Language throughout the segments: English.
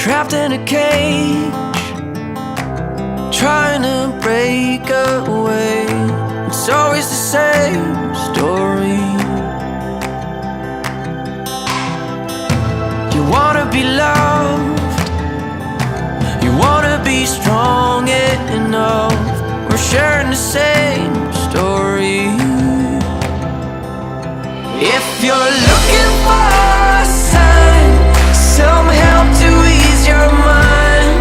trapped in a cage, trying to break away. It's always the same story. You wanna be loved, you wanna be strong enough. We're sharing the same story. If you're looking for a sign, some help to ease your mind,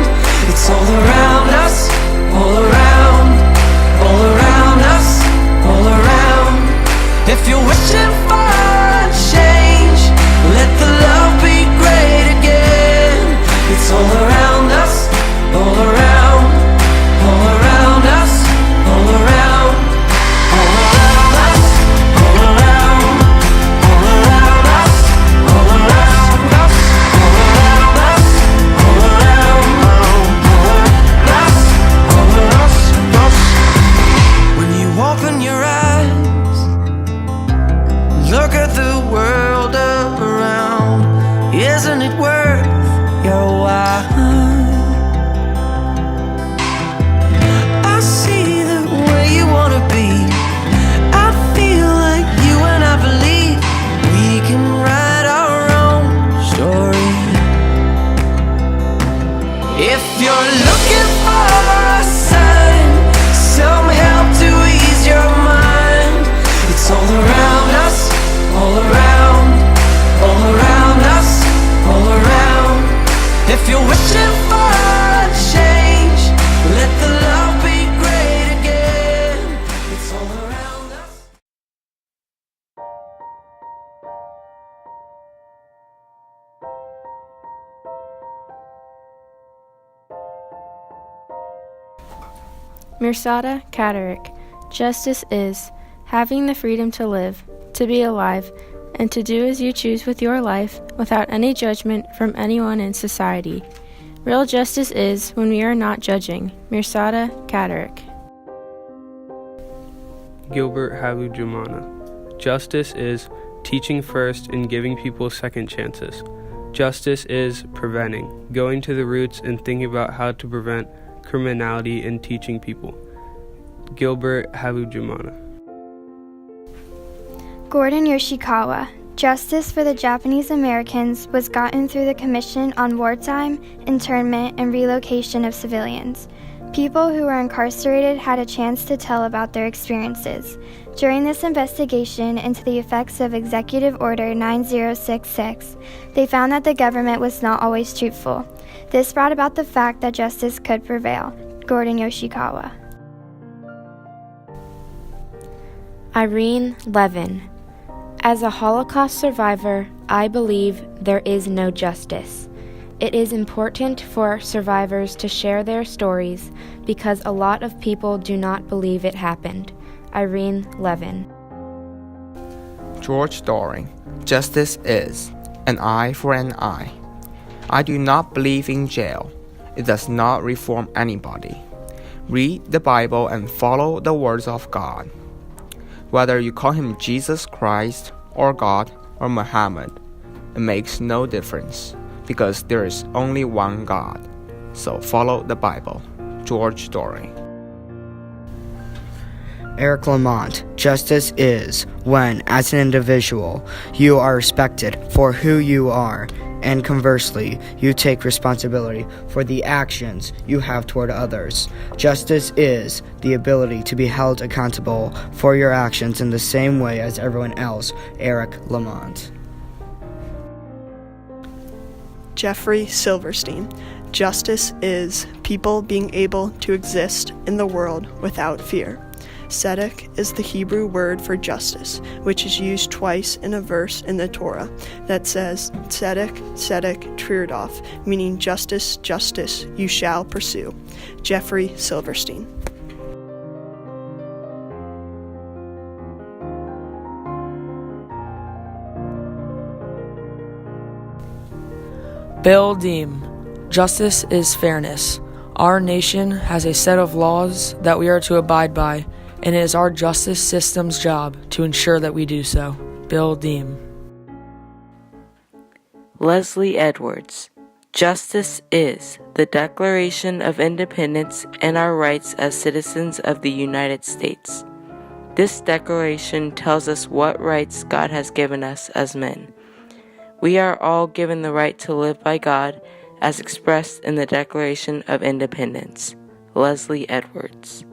it's all around us, all around, all around us, all around. If you're wishing for a change, let the love be great again. It's all around us, all around, all around us, all around, all around us, all around, all around us, all around us, all around us, all around, us, all around us. When you open your eyes, look at the world around. Isn't it worth your while? I see the way you wanna be. I feel like you and I believe we can write our own story. If you're looking for a sign, some help to ease your mind, it's all around us, all around, all around us, all around. If you're wishing for a change, let the love be great again. It's all around us. Mirsada Catterick. Justice is having the freedom to live, to be alive, and to do as you choose with your life without any judgment from anyone in society. Real justice is when we are not judging. Mirsada Catterick. Gilbert Halujumana. Justice is teaching first and giving people second chances. Justice is preventing, going to the roots and thinking about how to prevent criminality and teaching people. Gilbert Halujumana. Gordon Yoshikawa. Justice for the Japanese Americans was gotten through the Commission on Wartime, Internment, and Relocation of Civilians. People who were incarcerated had a chance to tell about their experiences. During this investigation into the effects of Executive Order 9066, they found that the government was not always truthful. This brought about the fact that justice could prevail. Gordon Yoshikawa. Irene Levin. As a Holocaust survivor, I believe there is no justice. It is important for survivors to share their stories because a lot of people do not believe it happened. Irene Levin. George Doring. Justice is an eye for an eye. I do not believe in jail. It does not reform anybody. Read the Bible and follow the words of God. Whether you call him Jesus Christ or God or Muhammad, it makes no difference because there is only one God. So follow the Bible. George Doring. Eric Lamont. Justice is when, as an individual, you are respected for who you are, and conversely, you take responsibility for the actions you have toward others. Justice is the ability to be held accountable for your actions in the same way as everyone else. Eric Lamont. Jeffrey Silverstein. Justice is people being able to exist in the world without fear. Tzedek is the Hebrew word for justice, which is used twice in a verse in the Torah that says, Tzedek, Tzedek, Tirdof, meaning justice, justice, you shall pursue. Jeffrey Silverstein. Bill Deem. Justice is fairness. Our nation has a set of laws that we are to abide by, and it is our justice system's job to ensure that we do so. Bill Deem. Leslie Edwards. Justice is the Declaration of Independence and our rights as citizens of the United States. This declaration tells us what rights God has given us as men. We are all given the right to live by God as expressed in the Declaration of Independence. Leslie Edwards.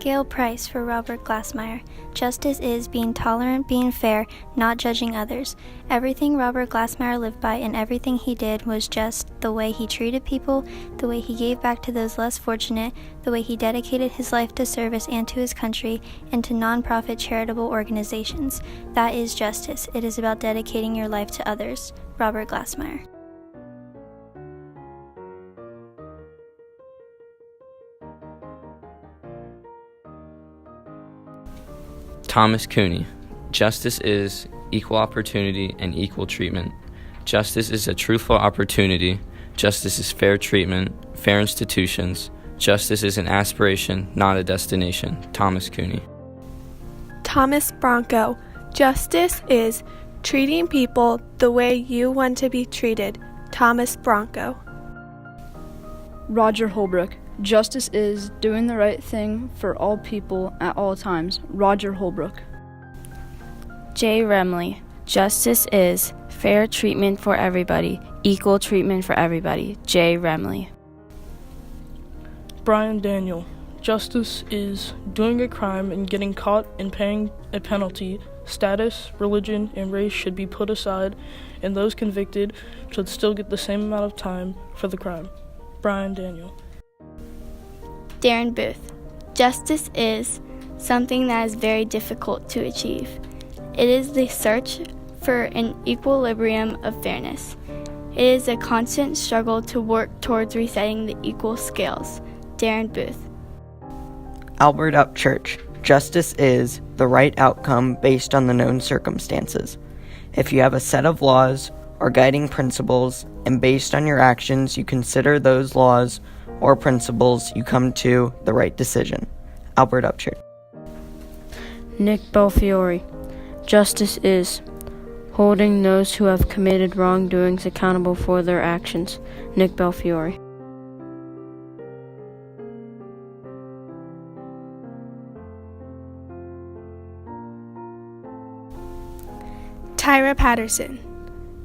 Gail Price for Robert Glassmeyer. Justice is being tolerant, being fair, not judging others. Everything Robert Glassmeyer lived by and everything he did was just the way he treated people, the way he gave back to those less fortunate, the way he dedicated his life to service and to his country and to nonprofit charitable organizations. That is justice. It is about dedicating your life to others. Robert Glassmeyer. Thomas Cooney. Justice is equal opportunity and equal treatment. Justice is a truthful opportunity. Justice is fair treatment, fair institutions. Justice is an aspiration, not a destination. Thomas Cooney. Thomas Bronco. Justice is treating people the way you want to be treated. Thomas Bronco. Roger Holbrook. Justice is doing the right thing for all people at all times. Roger Holbrook. Jay Remley. Justice is fair treatment for everybody, equal treatment for everybody. Jay Remley. Brian Daniel. Justice is doing a crime and getting caught and paying a penalty. Status, religion, and race should be put aside, and those convicted should still get the same amount of time for the crime. Brian Daniel. Darren Booth. Justice is something that is very difficult to achieve. It is the search for an equilibrium of fairness. It is a constant struggle to work towards resetting the equal scales. Darren Booth. Albert Upchurch. Justice is the right outcome based on the known circumstances. If you have a set of laws or guiding principles, and based on your actions you consider those laws or principles, you come to the right decision. Albert Upchurch. Nick Belfiore. Justice is holding those who have committed wrongdoings accountable for their actions. Nick Belfiore. Tyra Patterson.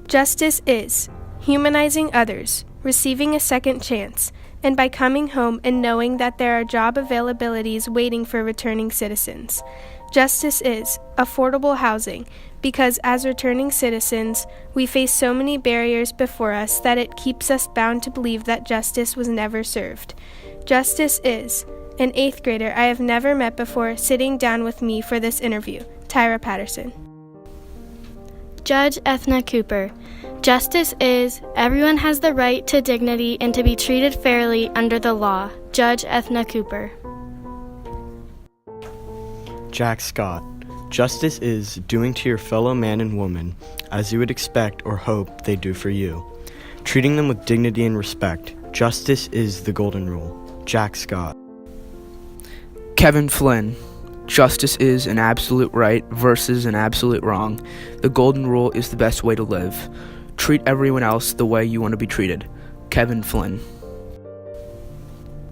Justice is humanizing others, receiving a second chance, and by coming home and knowing that there are job availabilities waiting for returning citizens. Justice is affordable housing, because as returning citizens, we face so many barriers before us that it keeps us bound to believe that justice was never served. Justice is an 8th grader I have never met before sitting down with me for this interview. Tyra Patterson. Judge Ethna Cooper. Justice is everyone has the right to dignity and to be treated fairly under the law. Judge Ethna Cooper. Jack Scott. Justice is doing to your fellow man and woman as you would expect or hope they do for you, treating them with dignity and respect. Justice is the golden rule. Jack Scott. Kevin Flynn. Justice is an absolute right versus an absolute wrong. The golden rule is the best way to live. Treat everyone else the way you want to be treated. Kevin Flynn.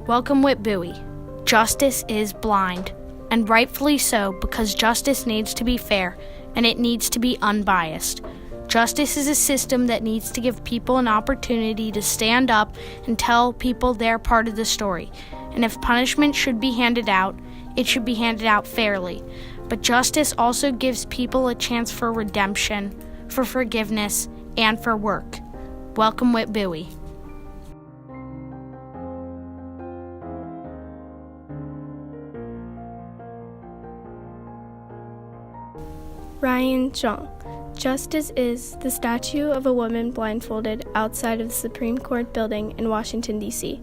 Welcome Whit Bowie. Justice is blind, and rightfully so, because justice needs to be fair, and it needs to be unbiased. Justice is a system that needs to give people an opportunity to stand up and tell people they're part of the story. And if punishment should be handed out, it should be handed out fairly. But justice also gives people a chance for redemption, for forgiveness, and for work. Welcome Whit Bowie. Ryan Zhang. Justice is the statue of a woman blindfolded outside of the Supreme Court building in Washington, D.C.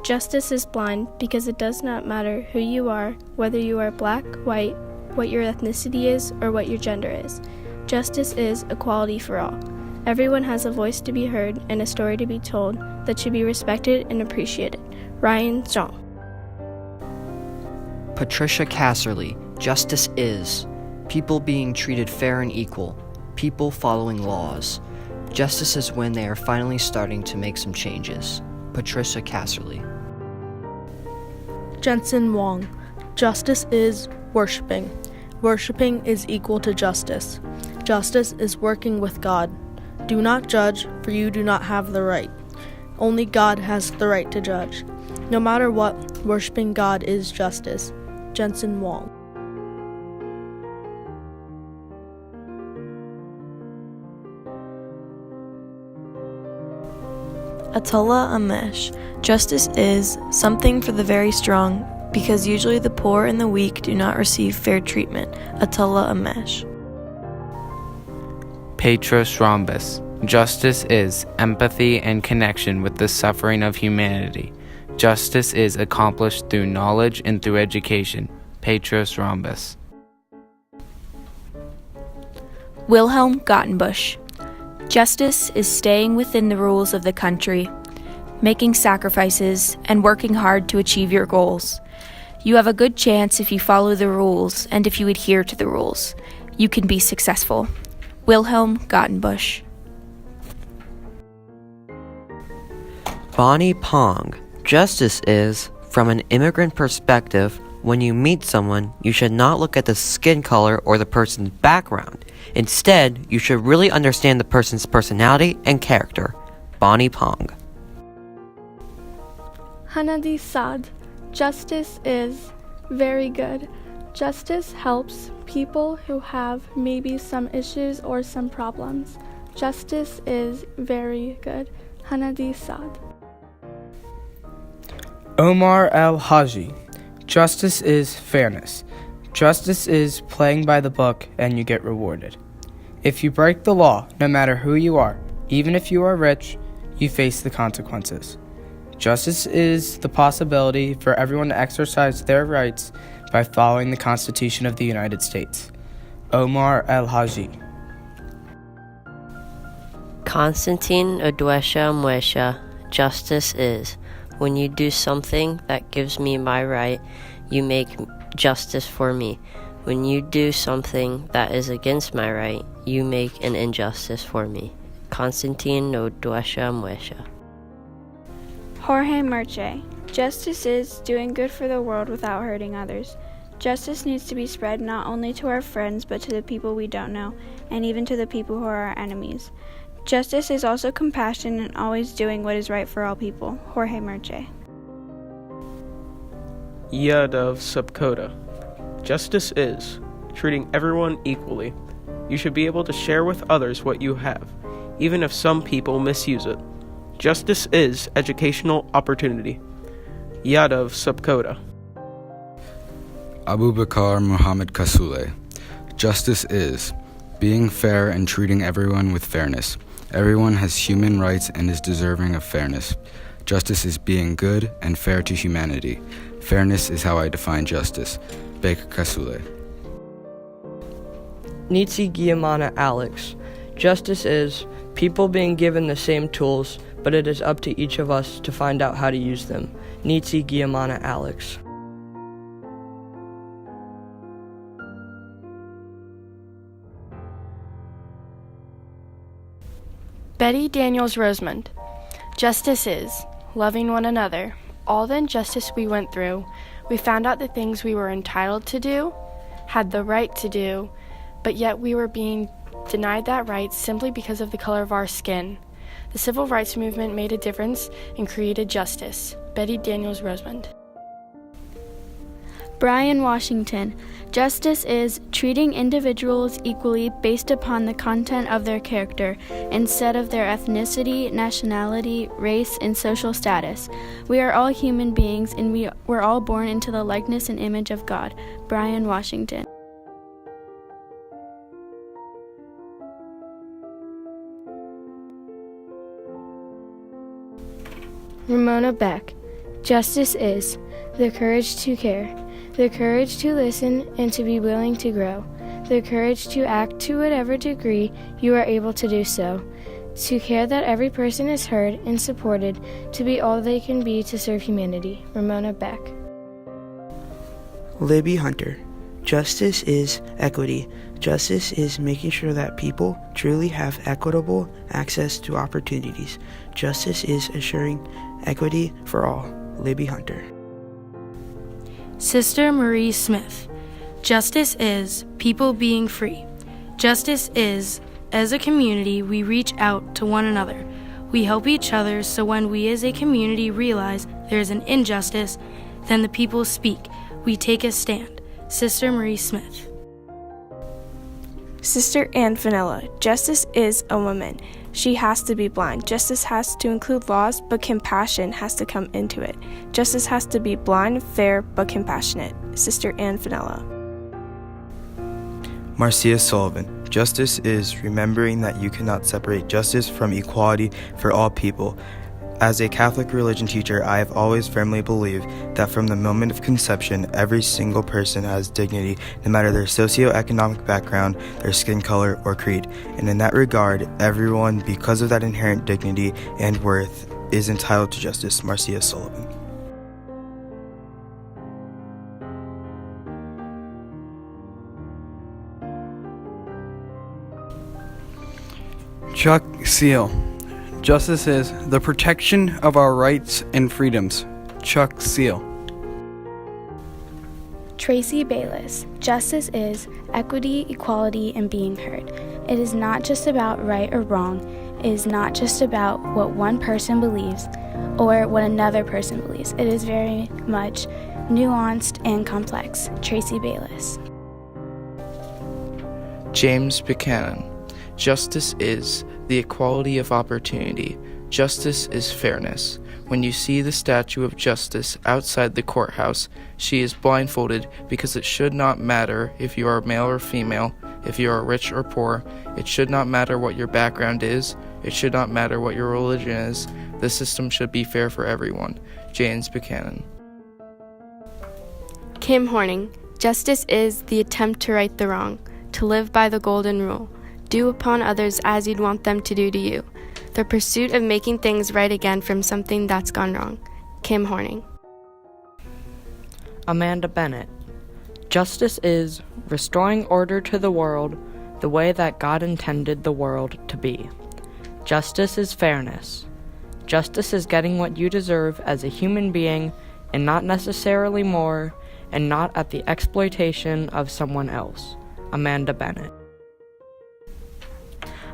Justice is blind because it does not matter who you are, whether you are black, white, what your ethnicity is, or what your gender is. Justice is equality for all. Everyone has a voice to be heard and a story to be told that should be respected and appreciated. Ryan Zhang. Patricia Casserly. Justice is people being treated fair and equal, people following laws. Justice is when they are finally starting to make some changes. Patricia Casserly. Jensen Wong. Justice is worshiping. Worshiping is equal to justice. Justice is working with God. Do not judge, for you do not have the right. Only God has the right to judge. No matter what, worshiping God is justice. Jensen Wong. Atullah Amesh. Justice is something for the very strong, because usually the poor and the weak do not receive fair treatment. Atullah Amesh. Petros Rhombus. Justice is empathy and connection with the suffering of humanity. Justice is accomplished through knowledge and through education. Petros Rhombus. Wilhelm Gottenbusch. Justice is staying within the rules of the country, making sacrifices, and working hard to achieve your goals. You have a good chance if you follow the rules and if you adhere to the rules. You can be successful. Wilhelm Gottenbusch. Bonnie Pong. Justice is, from an immigrant perspective, when you meet someone, you should not look at the skin color or the person's background. Instead, you should really understand the person's personality and character. Bonnie Pong. Hanadi Saad. Justice is very good. Justice helps people who have maybe some issues or some problems. Justice is very good. Hanadi Saad. Omar El-Haji. Justice is fairness. Justice is playing by the book and you get rewarded. If you break the law, no matter who you are, even if you are rich, you face the consequences. Justice is the possibility for everyone to exercise their rights by following the Constitution of the United States. Omar El-Haji. Constantine Odwesha Mwesha. Justice is, when you do something that gives me my right, you make justice for me. When you do something that is against my right, you make an injustice for me. Constantine Odwesha Mwesha. Jorge Merche. Justice is doing good for the world without hurting others. Justice needs to be spread not only to our friends, but to the people we don't know, and even to the people who are our enemies. Justice is also compassion and always doing what is right for all people. Jorge Merche. Yadav Subkota. Justice is treating everyone equally. You should be able to share with others what you have, even if some people misuse it. Justice is educational opportunity. Yadav Subkota. Abu Bakr Muhammad Kasule. Justice is being fair and treating everyone with fairness. Everyone has human rights and is deserving of fairness. Justice is being good and fair to humanity. Fairness is how I define justice. Baker Kasule. Nitsi Guillamana Alex. Justice is people being given the same tools, but it is up to each of us to find out how to use them. Nitsi Guillamana Alex. Betty Daniels Rosemond. Justice is loving one another. All the injustice we went through, we found out the things we were entitled to do, had the right to do, but yet we were being denied that right simply because of the color of our skin. The civil rights movement made a difference and created justice. Betty Daniels Rosemond. Brian Washington. Justice is treating individuals equally based upon the content of their character instead of their ethnicity, nationality, race, and social status. We are all human beings and we were all born into the likeness and image of God. Brian Washington. Ramona Beck. Justice is the courage to care, the courage to listen and to be willing to grow, the courage to act to whatever degree you are able to do so, to care that every person is heard and supported, to be all they can be to serve humanity. Ramona Beck. Libby Hunter. Justice is equity. Justice is making sure that people truly have equitable access to opportunities. Justice is assuring equity for all. Libby Hunter. Sister Marie Smith. Justice is people being free. Justice is, as a community, we reach out to one another. We help each other, so when we as a community realize there is an injustice, then the people speak. We take a stand. Sister Marie Smith. Sister Ann Vanilla. Justice is a woman. She has to be blind. Justice has to include laws, but compassion has to come into it. Justice has to be blind, fair, but compassionate. Sister Ann Vanilla. Marcia Sullivan. Justice is remembering that you cannot separate justice from equality for all people. As a Catholic religion teacher, I have always firmly believed that from the moment of conception, every single person has dignity, no matter their socioeconomic background, their skin color, or creed. And in that regard, everyone, because of that inherent dignity and worth, is entitled to justice. Marcia Sullivan. Chuck Seal. Justice is the protection of our rights and freedoms. Chuck Seal. Tracy Bayless. Justice is equity, equality, and being heard. It is not just about right or wrong. It is not just about what one person believes or what another person believes. It is very much nuanced and complex. Tracy Bayless. James Buchanan. Justice is the equality of opportunity. Justice is fairness. When you see the statue of Justice outside the courthouse, she is blindfolded because it should not matter if you are male or female, if you are rich or poor. It should not matter what your background is. It should not matter what your religion is. The system should be fair for everyone. James Buchanan. Kim Horning. Justice is the attempt to right the wrong, to live by the golden rule. Do upon others as you'd want them to do to you. The pursuit of making things right again from something that's gone wrong. Kim Horning. Amanda Bennett. Justice is restoring order to the world the way that God intended the world to be. Justice is fairness. Justice is getting what you deserve as a human being and not necessarily more, and not at the exploitation of someone else. Amanda Bennett.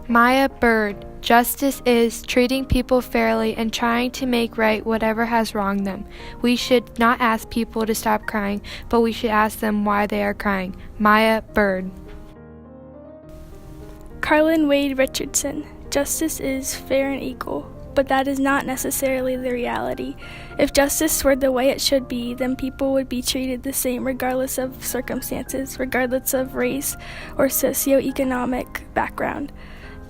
Maya Bird. Justice is treating people fairly and trying to make right whatever has wronged them. We should not ask people to stop crying, but we should ask them why they are crying. Maya Bird. Carlin Wade Richardson. Justice is fair and equal, but that is not necessarily the reality. If justice were the way it should be, then people would be treated the same regardless of circumstances, regardless of race or socioeconomic background.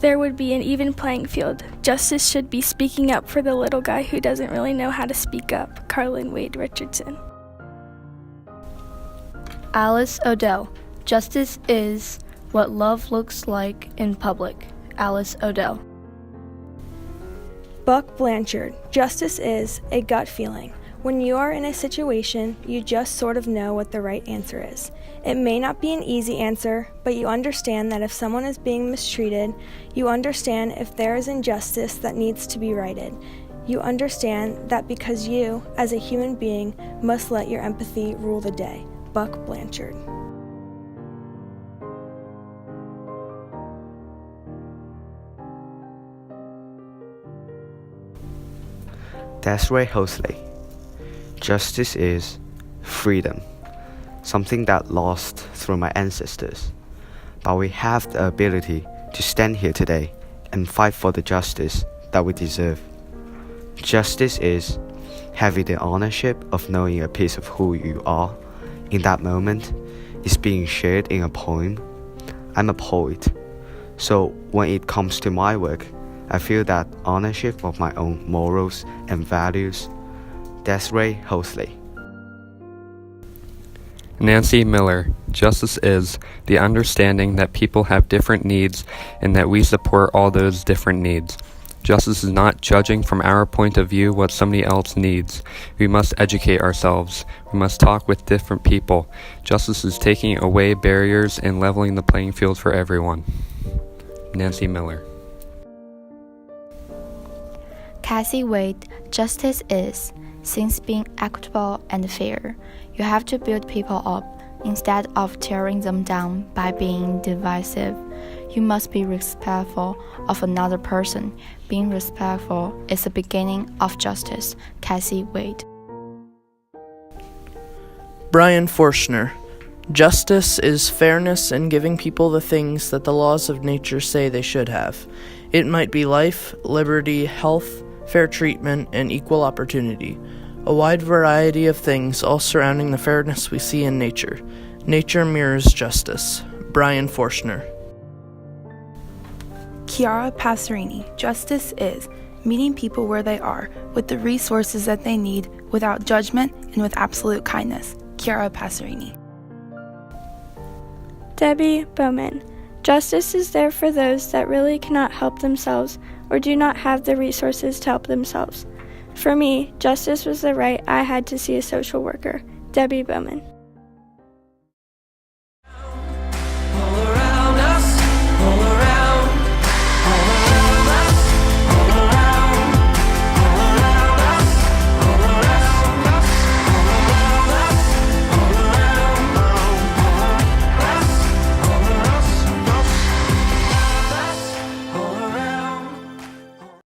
There would be an even playing field. Justice should be speaking up for the little guy who doesn't really know how to speak up. Carlin Wade Richardson. Alice Odell. Justice is what love looks like in public. Alice Odell. Buck Blanchard. Justice is a gut feeling. When you are in a situation, you just sort of know what the right answer is. It may not be an easy answer, but you understand that if someone is being mistreated, you understand if there is injustice that needs to be righted. You understand that because you, as a human being, must let your empathy rule the day. Buck Blanchard. Desiree Hosley. Justice is freedom, something that lost through my ancestors. But we have the ability to stand here today and fight for the justice that we deserve. Justice is having the ownership of knowing a piece of who you are in that moment is being shared in a poem. I'm a poet, so when it comes to my work, I feel that ownership of my own morals and values. Desiree Hosley. Nancy Miller. Justice is the understanding that people have different needs and that we support all those different needs. Justice is not judging from our point of view what somebody else needs. We must educate ourselves. We must talk with different people. Justice is taking away barriers and leveling the playing field for everyone. Nancy Miller. Cassie Wade, justice is, since being equitable and fair. You have to build people up instead of tearing them down by being divisive. You must be respectful of another person. Being respectful is the beginning of justice. Cassie Wade. Brian Forshner. Justice is fairness and giving people the things that the laws of nature say they should have. It might be life, liberty, health, fair treatment, and equal opportunity. A wide variety of things all surrounding the fairness we see in nature. Nature mirrors justice. Brian Forshner. Chiara Passerini. Justice is meeting people where they are with the resources that they need without judgment and with absolute kindness. Chiara Passerini. Debbie Bowman. Justice is there for those that really cannot help themselves or do not have the resources to help themselves. For me, justice was the right I had to see a social worker. Debbie Bowman.